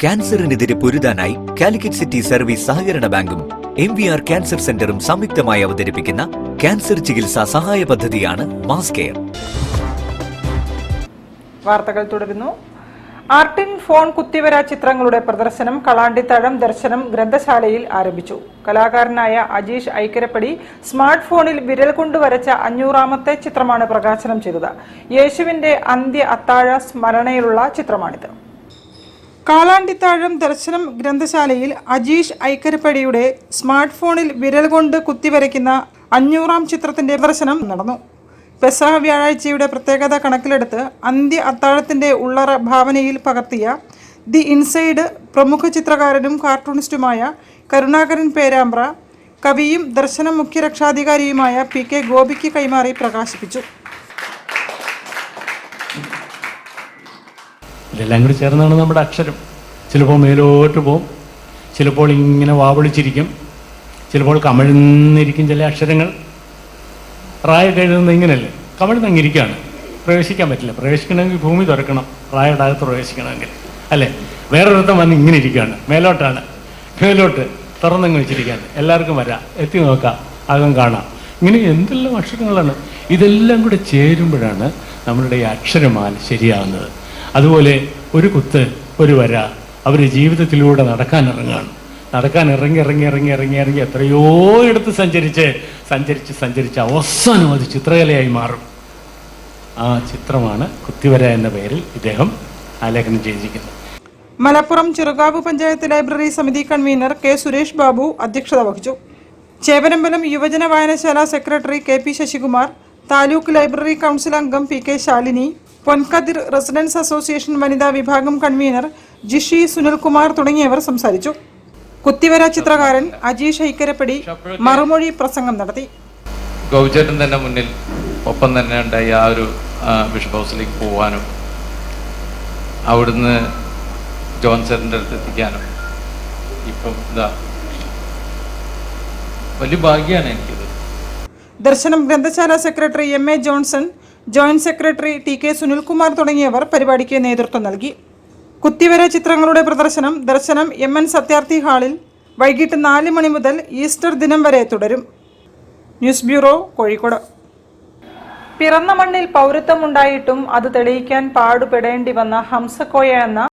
ക്യാൻസറിനെതിരെ പൊരുതാനായി Calicut city service സഹകരണ ബാങ്കും MVR cancer സെന്ററും സംയുക്തമായി അവതരിപ്പിക്കുന്ന ക്യാൻസർ ചികിത്സാ സഹായ പദ്ധതിയാണ് മാസ് കെയർ. വാർത്തകൾ തുടരുന്നു. ആർട്ടിൻ ഫോൺ കുത്തിവര ചിത്രങ്ങളുടെ പ്രദർശനം കളാണ്ടിത്താഴം ദർശനം ഗ്രന്ഥശാലയിൽ ആരംഭിച്ചു. കലാകാരനായ അജീഷ് ഐക്കരപ്പടി സ്മാർട്ട് ഫോണിൽ വിരൽ കൊണ്ട് വരച്ച 500ാമത്തെ ചിത്രമാണ് പ്രകാശനം ചെയ്തത്. യേശുവിന്റെ അന്ത്യ അത്താഴ സ്മരണയിലുള്ള ചിത്രമാണിത്. കാളാണ്ടിത്താഴം ദർശനം ഗ്രന്ഥശാലയിൽ അജീഷ് ഐക്കരപ്പടിയുടെ സ്മാർട്ട് ഫോണിൽ വിരൽ കൊണ്ട് കുത്തിവരയ്ക്കുന്ന 500ാം ചിത്രത്തിന്റെ പ്രദർശനം നടന്നു. പെസഹ വ്യാഴാഴ്ചയുടെ പ്രത്യേകത കണക്കിലെടുത്ത് അന്ത്യ അത്താഴത്തിന്റെ ഉള്ളറ ഭാവനയിൽ പകർത്തിയ ദി ഇൻസൈഡ് പ്രമുഖ ചിത്രകാരനും കാർട്ടൂണിസ്റ്റുമായ കരുണാകരൻ പേരാമ്പ്ര കവിയും ദർശനം മുഖ്യ രക്ഷാധികാരിയുമായ PK ഗോപിക്ക് കൈമാറി പ്രകാശിപ്പിച്ചു. ഇതെല്ലാം കൂടി ചേർന്നാണ് നമ്മുടെ അക്ഷരം. ചിലപ്പോൾ മേലോട്ട് പോവും, ചിലപ്പോൾ ഇങ്ങനെ വാവളിച്ചിരിക്കും, ചിലപ്പോൾ കമിഴ്ന്നിരിക്കും. ചില അക്ഷരങ്ങൾ റായൊക്കെ എഴുതുന്നത് ഇങ്ങനെയല്ലേ, കമിഴ്ന്നങ്ങിരിക്കുകയാണ്, പ്രവേശിക്കാൻ പറ്റില്ല. പ്രവേശിക്കണമെങ്കിൽ ഭൂമി തുറക്കണം, റായുടെ അകത്ത് പ്രവേശിക്കണമെങ്കിൽ അല്ലേ. വേറൊരുത്തം വന്ന് ഇങ്ങനെ ഇരിക്കുകയാണ്, മേലോട്ട് തുറന്നങ്ങ് വെച്ചിരിക്കുകയാണ്. എല്ലാവർക്കും വരാം, എത്തി നോക്കാം, അകം കാണാം. ഇങ്ങനെ എന്തെല്ലാം അക്ഷരങ്ങളാണ്. ഇതെല്ലാം കൂടെ ചേരുമ്പോഴാണ് നമ്മളുടെ ഈ അക്ഷരമാല ശരിയാകുന്നത്. അതുപോലെ ഒരു കുത്ത് ഒരു വര അവർ ജീവിതത്തിലൂടെ നടക്കാൻ ഇറങ്ങി എത്രയോ എടുത്ത് സഞ്ചരിച്ച് അവസാനം അത് ചിത്രകലയായി മാറും. ആ ചിത്രമാണ് കുത്തിവര എന്ന പേരിൽ ഇദ്ദേഹം ആലേഖനം ചെയ്തിരിക്കുന്നത്. മലപ്പുറം ചെറുകാവ് പഞ്ചായത്ത് ലൈബ്രറി സമിതി കൺവീനർ K. സുരേഷ് ബാബു അധ്യക്ഷത വഹിച്ചു. ചേവനമ്പലം യുവജന വായനശാല secretary KP Sasikumar, taluk library council അംഗം PK ശാലിനി, പൊൻകതിർ റെസിഡൻസ് അസോസിയേഷൻ വനിതാ വിഭാഗം കൺവീനർ ജിഷി സുനിൽകുമാർ തുടങ്ങിയവർ സംസാരിച്ചു. കുത്തിവര ചിത്രകാരൻ അജീഷ് ഐക്കരപ്പടി മറുമൊഴി പ്രസംഗം നടത്തി. ഗൗചേട്ടൻ തന്നെ മുന്നിൽ ഒപ്പം തന്നെ ഉണ്ടായി ആ ഒരു ബിഷപ്പ് ഹൗസിലേക്ക് പോകാനും അവിടുന്ന് ജോൺസറിൻ്റെ അടുത്ത് എത്തിക്കാനും ഇപ്പം വലിയ ഭാഗ്യമാണ് എനിക്കിത്. ദർശനം ഗ്രന്ഥശാല secretary MA Johnson, joint secretary TK Sunilkumar തുടങ്ങിയവർ പരിപാടിക്ക് നേതൃത്വം നൽകി. കുത്തിവര ചിത്രങ്ങളുടെ പ്രദർശനം ദർശനം MN സത്യാർത്ഥി ഹാളിൽ വൈകിട്ട് 4 മണി മുതൽ ഈസ്റ്റർ ദിനം വരെ തുടരും. News bureau, Kozhikode. പിറന്ന മണ്ണിൽ പൗരത്വമുണ്ടായിട്ടും അത് തെളിയിക്കാൻ പാടുപെടേണ്ടി വന്ന ഹംസക്കോയ എന്ന